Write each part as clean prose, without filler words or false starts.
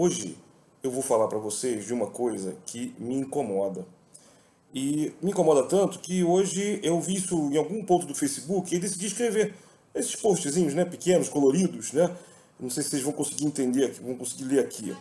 Hoje eu vou falar para vocês de uma coisa que me incomoda. E me incomoda tanto que hoje eu vi isso em algum ponto do Facebook e decidi escrever esses postzinhos, né, pequenos, coloridos, né? Não sei se vocês vão conseguir entender aqui, vão conseguir ler aqui.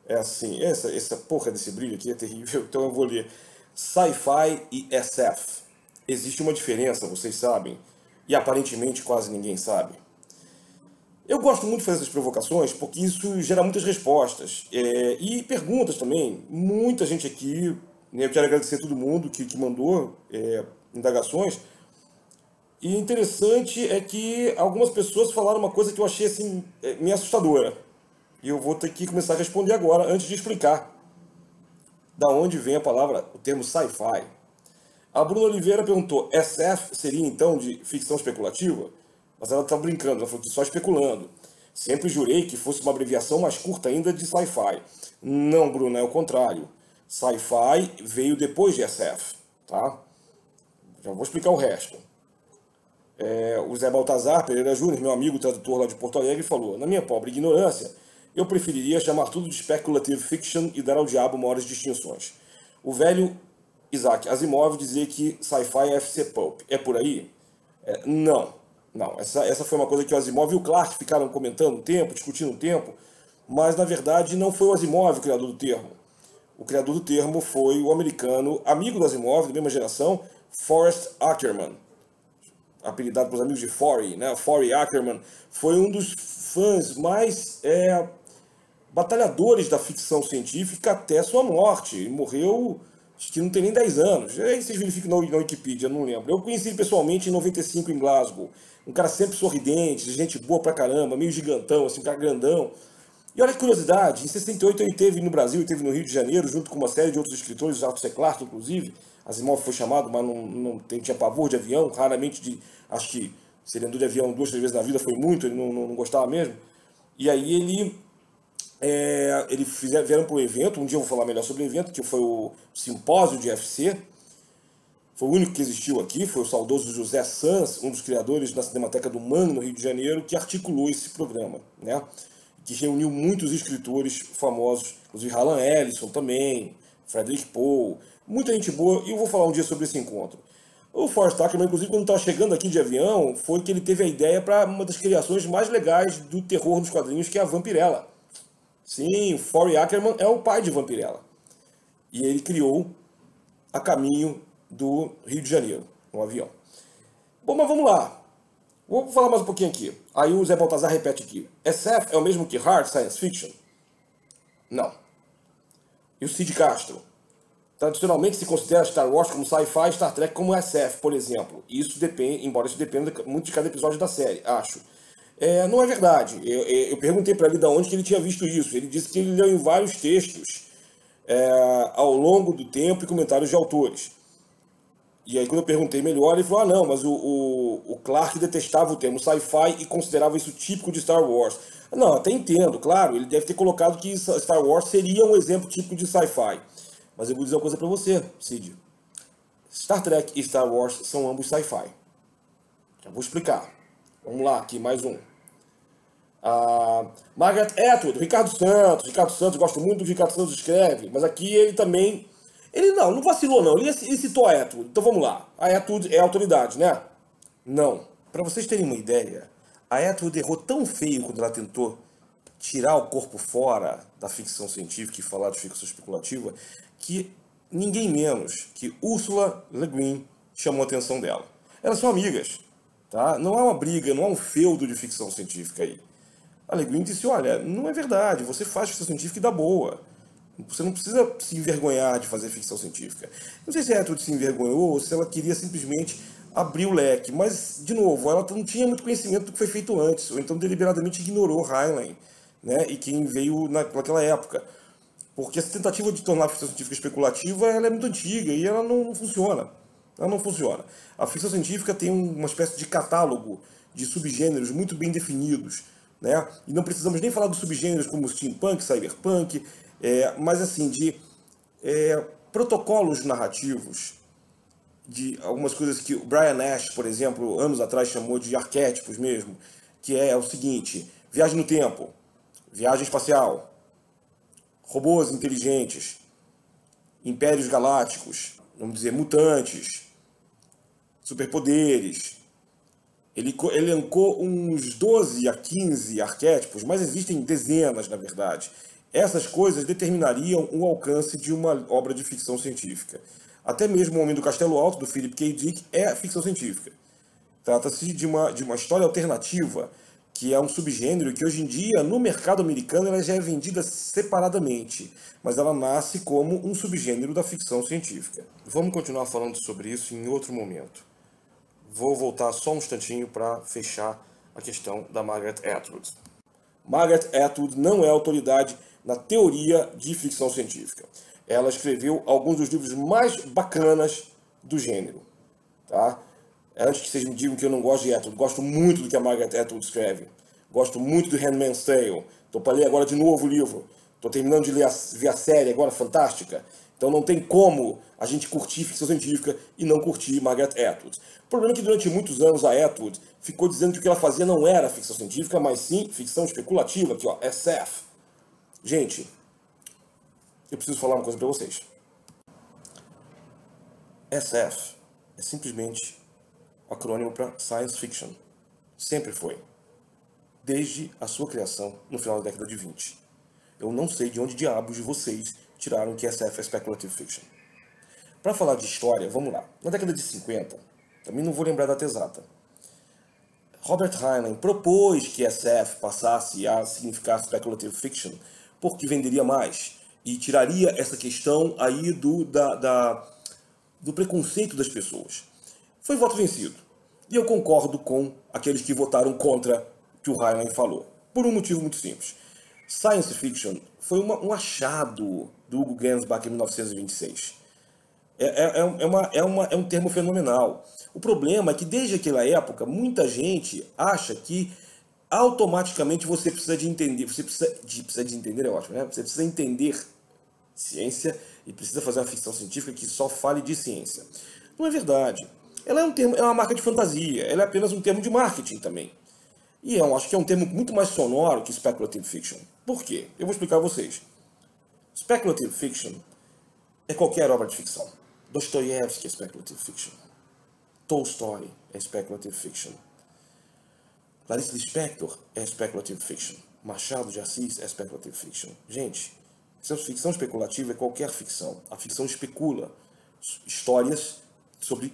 É assim, essa porra desse brilho aqui é terrível, então eu vou ler. Sci-fi e SF. Existe uma diferença, vocês sabem, e aparentemente quase ninguém sabe. Eu gosto muito de fazer essas provocações porque isso gera muitas respostas e perguntas também. Muita gente aqui, né, eu quero agradecer a todo mundo que mandou indagações. E interessante é que algumas pessoas falaram uma coisa que eu achei assim, meio assustadora. E eu vou ter que começar a responder agora, antes de explicar da onde vem a palavra, o termo sci-fi. A Bruna Oliveira perguntou, SF seria então de ficção especulativa? Mas ela está brincando, ela falou que só especulando. Sempre jurei que fosse uma abreviação mais curta ainda de sci-fi. Não, Bruna, é o contrário. Sci-fi veio depois de SF, tá? Já vou explicar o resto. O Zé Baltazar Pereira Júnior, meu amigo tradutor lá de Porto Alegre, falou, na minha pobre ignorância, eu preferiria chamar tudo de speculative fiction e dar ao diabo maiores distinções. O velho Isaac Asimov dizia que sci-fi é FC Pulp. É por aí? Não. Não, essa foi uma coisa que o Asimov e o Clarke ficaram comentando um tempo, discutindo um tempo, mas na verdade não foi o Asimov o criador do termo. O criador do termo foi o americano, amigo do Asimov, da mesma geração, Forrest Ackerman, apelidado pelos amigos de Forry, né? Forry Ackerman foi um dos fãs mais batalhadores da ficção científica até sua morte. Ele morreu, acho que não tem nem 10 anos. Aí vocês verificam na Wikipedia, não lembro. Eu conheci ele pessoalmente em 95 em Glasgow. Um cara sempre sorridente, gente boa pra caramba, meio gigantão, assim, um cara grandão. E olha que curiosidade, em 68 ele esteve no Brasil, esteve no Rio de Janeiro, junto com uma série de outros escritores, Arthur C. Clarke, inclusive. Asimov foi chamado, mas não tinha pavor de avião, raramente, acho que se ele andou de avião 2, 3 vezes na vida, foi muito, ele não gostava mesmo. E aí eles vieram para o evento, um dia eu vou falar melhor sobre o evento, que foi o simpósio de FC, foi o único que existiu aqui, foi o saudoso José Sanz, um dos criadores da Cinemateca do MAN, no Rio de Janeiro, que articulou esse programa, né? Que reuniu muitos escritores famosos, inclusive Harlan Ellison também, Frederick Pohl, muita gente boa, e eu vou falar um dia sobre esse encontro. O Forrest Ackerman, inclusive, quando estava chegando aqui de avião, foi que ele teve a ideia para uma das criações mais legais do terror nos quadrinhos, que é a Vampirella. Sim, o Forrest Ackerman é o pai de Vampirella. E ele criou a caminho do Rio de Janeiro, no avião. Bom, mas vamos lá. Vou falar mais um pouquinho aqui. Aí o Zé Baltazar repete aqui. SF é o mesmo que Hard Science Fiction? Não. E o Cid Castro? Tradicionalmente se considera Star Wars como sci-fi e Star Trek como SF, por exemplo. Isso depende, embora isso dependa muito de cada episódio da série, acho. Não é verdade. Eu perguntei para ele de onde que ele tinha visto isso. Ele disse que ele leu em vários textos ao longo do tempo e comentários de autores. E aí quando eu perguntei melhor, ele falou, não, mas o Clarke detestava o termo sci-fi e considerava isso típico de Star Wars. Não, até entendo, claro, ele deve ter colocado que Star Wars seria um exemplo típico de sci-fi. Mas eu vou dizer uma coisa pra você, Cid. Star Trek e Star Wars são ambos sci-fi. Já vou explicar. Vamos lá, aqui mais um. Margaret Atwood, Ricardo Santos, gosto muito do que o Ricardo Santos escreve, mas aqui ele também... Ele não vacilou não, ele citou a Atwood. Então vamos lá, a Atwood é autoridade, né? Não. Para vocês terem uma ideia, a Atwood errou tão feio quando ela tentou tirar o corpo fora da ficção científica e falar de ficção especulativa, que ninguém menos que Ursula Le Guin chamou a atenção dela. Elas são amigas, tá? Não há uma briga, não há um feudo de ficção científica aí. A Le Guin disse, olha, não é verdade, você faz ficção científica e dá boa. Você não precisa se envergonhar de fazer ficção científica. Não sei se a Atwood se envergonhou ou se ela queria simplesmente abrir o leque. Mas, de novo, ela não tinha muito conhecimento do que foi feito antes. Ou então deliberadamente ignorou Heinlein, né, e quem veio naquela época. Porque essa tentativa de tornar a ficção científica especulativa ela é muito antiga e ela não funciona. Ela não funciona. A ficção científica tem uma espécie de catálogo de subgêneros muito bem definidos, né? E não precisamos nem falar dos subgêneros como steampunk, cyberpunk, mas assim, de protocolos narrativos, de algumas coisas que o Brian Nash, por exemplo, anos atrás chamou de arquétipos mesmo, que é o seguinte, viagem no tempo, viagem espacial, robôs inteligentes, impérios galácticos, vamos dizer, mutantes, superpoderes. Ele elencou uns 12 a 15 arquétipos, mas existem dezenas, na verdade. Essas coisas determinariam o alcance de uma obra de ficção científica. Até mesmo O Homem do Castelo Alto, do Philip K. Dick, é ficção científica. Trata-se de uma história alternativa, que é um subgênero que hoje em dia, no mercado americano, ela já é vendida separadamente, mas ela nasce como um subgênero da ficção científica. Vamos continuar falando sobre isso em outro momento. Vou voltar só um instantinho para fechar a questão da Margaret Atwood. Margaret Atwood não é autoridade na teoria de ficção científica. Ela escreveu alguns dos livros mais bacanas do gênero. Tá? Antes que vocês me digam que eu não gosto de Atwood, gosto muito do que a Margaret Atwood escreve. Gosto muito do Handmaid's Tale. Estou para ler agora de novo o livro. Estou terminando de ver a série agora, fantástica. Então não tem como a gente curtir ficção científica e não curtir Margaret Atwood. O problema é que durante muitos anos a Atwood ficou dizendo que o que ela fazia não era ficção científica, mas sim ficção especulativa, aqui ó, SF. Gente, eu preciso falar uma coisa para vocês. SF é simplesmente o acrônimo para Science Fiction. Sempre foi. Desde a sua criação no final da década de 20. Eu não sei de onde diabos de vocês tiraram que SF é Speculative Fiction. Para falar de história, vamos lá. Na década de 50, também não vou lembrar a data exata, Robert Heinlein propôs que SF passasse a significar Speculative Fiction porque venderia mais e tiraria essa questão aí do preconceito das pessoas. Foi voto vencido. E eu concordo com aqueles que votaram contra o que o Heinlein falou. Por um motivo muito simples. Science Fiction foi um achado do Hugo Gernsback em 1926. É um termo fenomenal. O problema é que desde aquela época, muita gente acha que automaticamente você precisa de entender. Precisa de entender é ótimo, né? Você precisa entender ciência e precisa fazer uma ficção científica que só fale de ciência. Não é verdade. Ela é uma marca de fantasia. Ela é apenas um termo de marketing também. E eu acho que é um termo muito mais sonoro que Speculative Fiction. Por quê? Eu vou explicar a vocês. Speculative Fiction é qualquer obra de ficção. Dostoiévski é Speculative Fiction. Tolstói é Speculative Fiction. Clarice Lispector é Speculative Fiction. Machado de Assis é Speculative Fiction. Gente, ficção especulativa é qualquer ficção. A ficção especula histórias sobre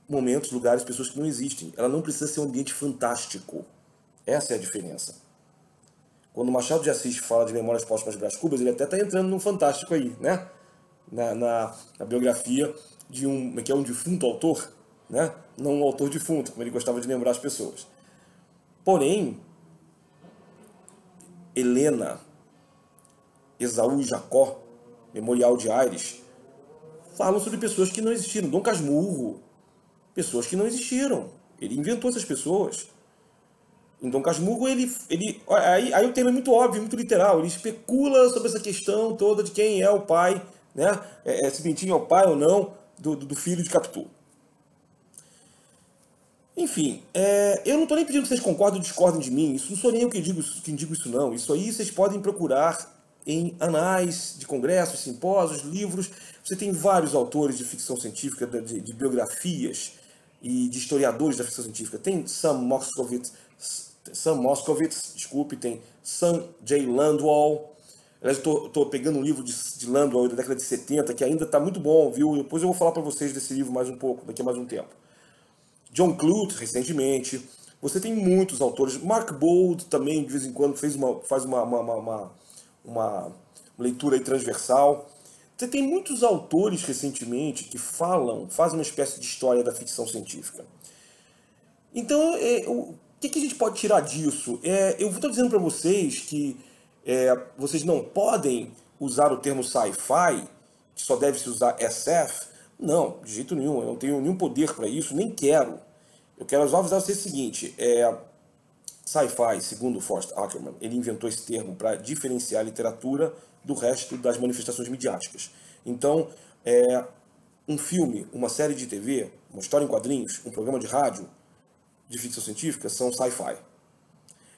momentos, lugares, pessoas que não existem. Ela não precisa ser um ambiente fantástico. Essa é a diferença. Quando Machado de Assis fala de Memórias Póstumas de Brás Cubas, ele até está entrando num fantástico aí, né? Na biografia de um defunto autor, né? Não um autor defunto, como ele gostava de lembrar as pessoas. Porém, Helena, Esaú e Jacó, Memorial de Aires, falam sobre pessoas que não existiram. Dom Casmurro, pessoas que não existiram. Ele inventou essas pessoas. Em Dom Casmurro, aí o termo é muito óbvio, muito literal. Ele especula sobre essa questão toda de quem é o pai, né? Se Bentinho é o pai ou não do filho de Capitu. Enfim, eu não estou nem pedindo que vocês concordem ou discordem de mim. Isso não sou nem eu quem digo isso, não. Isso aí vocês podem procurar em anais de congressos, simpósios, livros. Você tem vários autores de ficção científica, de biografias e de historiadores da ficção científica. Tem Sam Moskowitz, desculpe, tem Sam J. Landwall. Aliás, estou pegando um livro de Landwall da década de 70, que ainda está muito bom, viu? Depois eu vou falar para vocês desse livro mais um pouco, daqui a mais um tempo. John Clute, recentemente. Você tem muitos autores. Mark Bold também, de vez em quando, faz uma leitura aí transversal. Você tem muitos autores recentemente que fazem uma espécie de história da ficção científica. Então, o que a gente pode tirar disso? Eu estou dizendo para vocês que vocês não podem usar o termo sci-fi, que só deve se usar SF. Não, de jeito nenhum. Eu não tenho nenhum poder para isso, nem quero. Eu quero só avisar vocês o seguinte. Sci-fi, segundo Forrest Ackerman, ele inventou esse termo para diferenciar a literatura do resto das manifestações midiáticas. Então, um filme, uma série de TV, uma história em quadrinhos, um programa de rádio de ficção científica são sci-fi.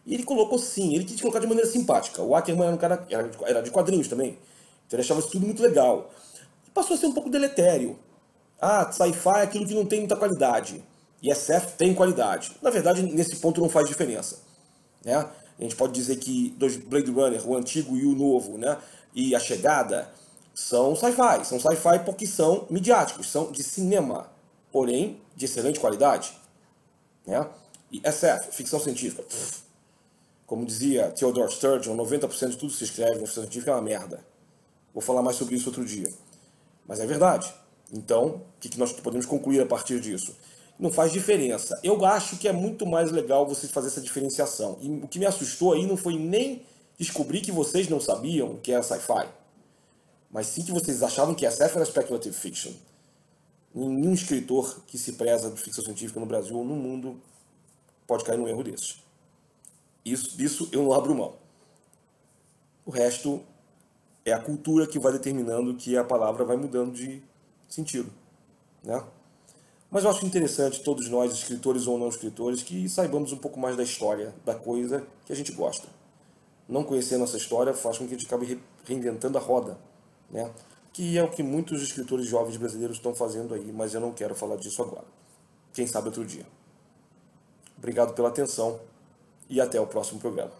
E ele colocou sim, ele quis colocar de maneira simpática. O Ackerman era um cara, era de quadrinhos também, então ele achava isso tudo muito legal. E passou a ser um pouco deletério. Ah, sci-fi é aquilo que não tem muita qualidade. E SF tem qualidade. Na verdade, nesse ponto não faz diferença. Né? A gente pode dizer que dois Blade Runner, o antigo e o novo, né? E A Chegada, são sci-fi. São sci-fi porque são midiáticos, são de cinema, porém de excelente qualidade. Né? E SF, ficção científica. Como dizia Theodore Sturgeon, 90% de tudo que se escreve na ficção científica é uma merda. Vou falar mais sobre isso outro dia. Mas é verdade. Então, o que nós podemos concluir a partir disso? Não faz diferença. Eu acho que é muito mais legal você fazer essa diferenciação. E o que me assustou aí não foi nem descobrir que vocês não sabiam que era sci-fi, mas sim que vocês achavam que SF era speculative fiction. Nenhum escritor que se preza de ficção científica no Brasil ou no mundo pode cair num erro desses. Isso eu não abro mão. O resto é a cultura que vai determinando que a palavra vai mudando de sentido, né? Mas eu acho interessante, todos nós, escritores ou não escritores, que saibamos um pouco mais da história da coisa que a gente gosta. Não conhecer a nossa história faz com que a gente acabe reinventando a roda, né? Que é o que muitos escritores jovens brasileiros estão fazendo aí, mas eu não quero falar disso agora. Quem sabe outro dia. Obrigado pela atenção e até o próximo programa.